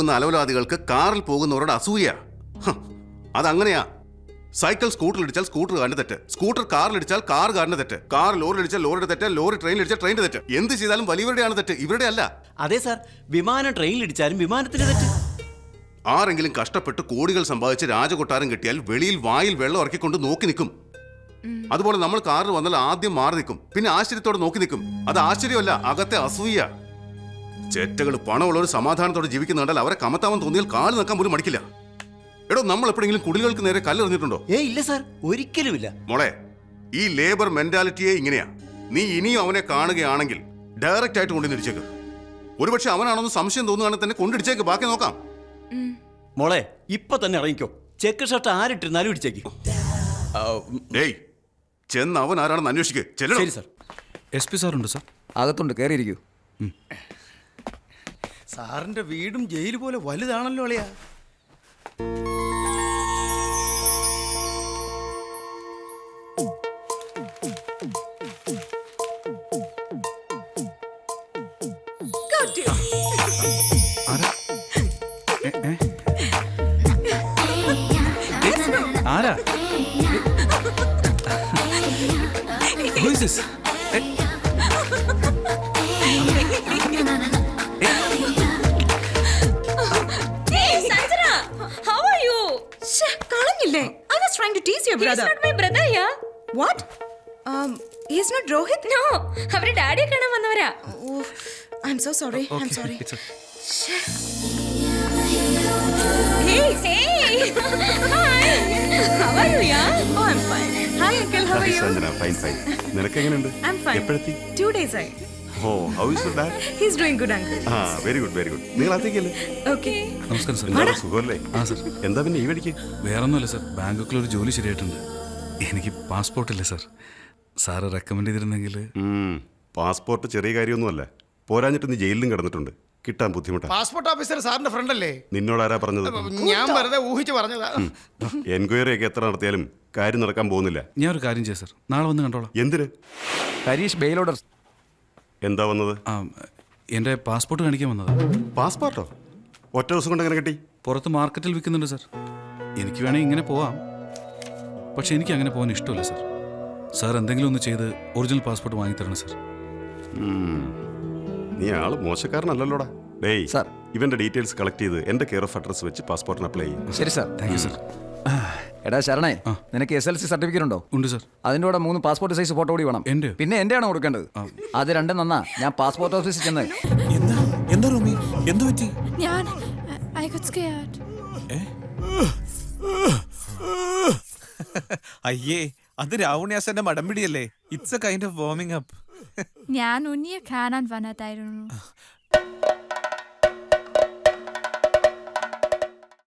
പോകുന്ന അലവലാദികൾക്ക് കാറിൽ പോകുന്നവരുടെ അസൂയ. അതങ്ങനെയാ. സൈക്കിൾ സ്കൂട്ടറിലിടിച്ചാൽ സ്കൂട്ടറുകാരന്റെ തെറ്റ്, സ്കൂട്ടർ കാറിലിടിച്ചാൽ കാറുകാരന്റെ തെറ്റ്, കാർ ലോറിയിലിടിച്ചാൽ ലോറിയുടെ തെറ്റ്, ലോറി ട്രെയിനിലിടിച്ചാൽ ട്രെയിനിന്റെ തെറ്റ്. എന്ത് ചെയ്താലും വലിയവരുടെയാണ് തെറ്റ്, ഇവരുടെ അല്ല. അതെ സാർ, വിമാനം ട്രെയിനിലിടിച്ചാലും വിമാനത്തിന്റെ തെറ്റ്. ആരെങ്കിലും കഷ്ടപ്പെട്ട് കോടികൾ സമ്പാദിച്ച് രാജകൊട്ടാരം കിട്ടിയാൽ വെളിയിൽ വായിൽ വെള്ളം ഇറക്കിക്കൊണ്ട് നോക്കി നിൽക്കും. അതുപോലെ നമ്മൾ കാറിൽ വന്നാൽ ആദ്യം മാറി നിൽക്കും, പിന്നെ ആശ്ചര്യത്തോടെ നോക്കി നിൽക്കും. അത് ആശ്ചര്യമല്ല, അകത്തെ അസൂയ. ചെറ്റകൾ പണമുള്ളവർ സമാധാനത്തോടെ ജീവിക്കുന്നുണ്ടാൽ അവരെ കമത്താവാൻ തോന്നിയാൽ കാല് നിൽക്കാൻ പോലും മടിക്കില്ല. എടോ, നമ്മൾ എപ്പോഴെങ്കിലും കുടിലുകൾക്ക് നേരെ കല്ലെറിഞ്ഞിട്ടുണ്ടോ? ഇല്ല സാർ, ഒരിക്കലുമില്ല. മോളെ, ഈ ലേബർ മെന്റാലിറ്റിയെ ഇങ്ങനെയാ. നീ ഇനിയും അവനെ കാണുകയാണെങ്കിൽ ഡയറക്റ്റ് ആയിട്ട് കൊണ്ടിടിച്ചേക്ക്. ഒരുപക്ഷെ അവനാണെന്ന് സംശയം തോന്നുകയാണെങ്കിൽ തന്നെ കൊണ്ടിടിച്ചേക്ക്, ബാക്കി നോക്കാം. മോളെ, ഇപ്പൊ തന്നെ ഇറങ്ങിക്കോ. ചെക്ക് ഷർട്ട് ആരിട്ടിരുന്നാലും ഇടിച്ചേക്ക്. ഏയ്, ചെന്ന് അവൻ ആരാണെന്ന് അന്വേഷിക്ക്. ശരി സാർ. SP സാറുണ്ട് sir. അകത്തുണ്ട്, കയറിയിരിക്കൂ. സാറിന്റെ വീടും ജയിൽ പോലെ വലുതാണല്ലോ അളിയാ. ആരാ? Who is this? കളഞ്ഞില്ലേ? I was trying to tease your brother. He's not my brother, yeah. What? He's not Rohit? No, അവരുടെ ഡാഡിയെ കാണാൻ വന്നവരാ. Oh, I'm so sorry. I'm sorry. Hey, hey. Hi. How are you, yeah? Oh, I'm fine. Hi, uncle. How are you? Fine. നിനക്ക് എങ്ങനെയുണ്ട്? I'm fine. എപ്പോഴെത്തി? 2 days ആയി. ഓ, how is your dad? He's doing good, uncle. ആ, very good, very good. നിങ്ങൾ അകത്തേക്കല്ലേ? Okay. നമസ്കാരം sir. എന്താണ്, സുഖമല്ലേ? ആ സാർ. എന്താ പിന്നെ ഈ വഴിക്ക്? വേറൊന്നുമല്ല സാർ, ബാങ്കോക്കിൽ ഒരു ജോലി ശരിയായിട്ടുണ്ട്. എനിക്ക് പാസ്പോർട്ടില്ല സാർ. സാറ് റെക്കമെൻഡ് ചെയ്തിരുന്നെങ്കിൽ. പാസ്പോർട്ട് ചെറിയ കാര്യമൊന്നുമല്ല. പോരാഞ്ഞിട്ട് നീ ജയിലിലും കിടന്നിട്ടുണ്ട്. കിട്ടാൻ ബുദ്ധിമുട്ടാണ്. പാസ്പോർട്ട് ഓഫീസർ സാറിന്റെ ഫ്രണ്ട് അല്ലേ? നിന്നോടാരാ പറഞ്ഞത്? ഞാൻ വെറുതെ ഊഹിച്ച് പറഞ്ഞതാ. എൻക്വയറി ഒക്കെ എത്ര നടത്തിയാലും കാര്യം നടക്കാൻ പോകുന്നില്ല. ഞാൻ ഒരു കാര്യം ചെയ്യാം സാർ, നാളെ വന്ന് കണ്ടോളാം. എന്തിന്? Harish bail order. എന്താ വന്നത്? എൻ്റെ പാസ്പോർട്ട് കാണിക്കാൻ വന്നത്. പാസ്പോർട്ടോ? ഒറ്റ ദിവസം കൊണ്ട് എങ്ങനെ കിട്ടി? പുറത്ത് മാർക്കറ്റിൽ വിൽക്കുന്നുണ്ട് സാർ. എനിക്ക് വേണമെങ്കിൽ ഇങ്ങനെ പോവാം, പക്ഷെ എനിക്ക് അങ്ങനെ പോകാൻ ഇഷ്ടമല്ല സാർ. സാർ എന്തെങ്കിലും ഒന്ന് ചെയ്ത് ഒറിജിനൽ പാസ്പോർട്ട് വാങ്ങിത്തരണം സാർ. നീ ആള് മോശക്കാരനല്ലല്ലോടാ. ഡേയ് സാർ, ഇവന്റെ ഡീറ്റെയിൽസ് കളക്ട് ചെയ്ത് എന്റെ കെയർ ഓഫ് അഡ്രസ് വെച്ച് പാസ്പോർട്ടിന് അപ്ലൈ ചെയ്യും. ശരി സാർ. Thank you sir. എടാ ശരണേ, നിനക്ക് SLC സർട്ടിഫിക്കറ്റ് ഉണ്ടോ? ഉണ്ട് സാർ. അതിൻ്റെ കൂടെ 3 പാസ്പോർട്ട് സൈസ് ഫോട്ടോ കൂടി വേണം. എൻ്റെ? പിന്നെ എൻ്റെ ആണോ കൊടുക്കേണ്ടത്? അത് രണ്ടും നന്നാ. ഞാൻ പാസ്പോർട്ട് ഓഫീസിൽ ചെന്ന്. എന്താ റൂമി, എന്ത് പറ്റി? I got scared. അയ്യേ, അത് രാവണ്യാസന്റെ മടമ്പിടിയല്ലേ. It's a kind of warming up. ഞാൻ ഉണ്ണിയെ കാണാൻ വന്നതായിരുന്നു.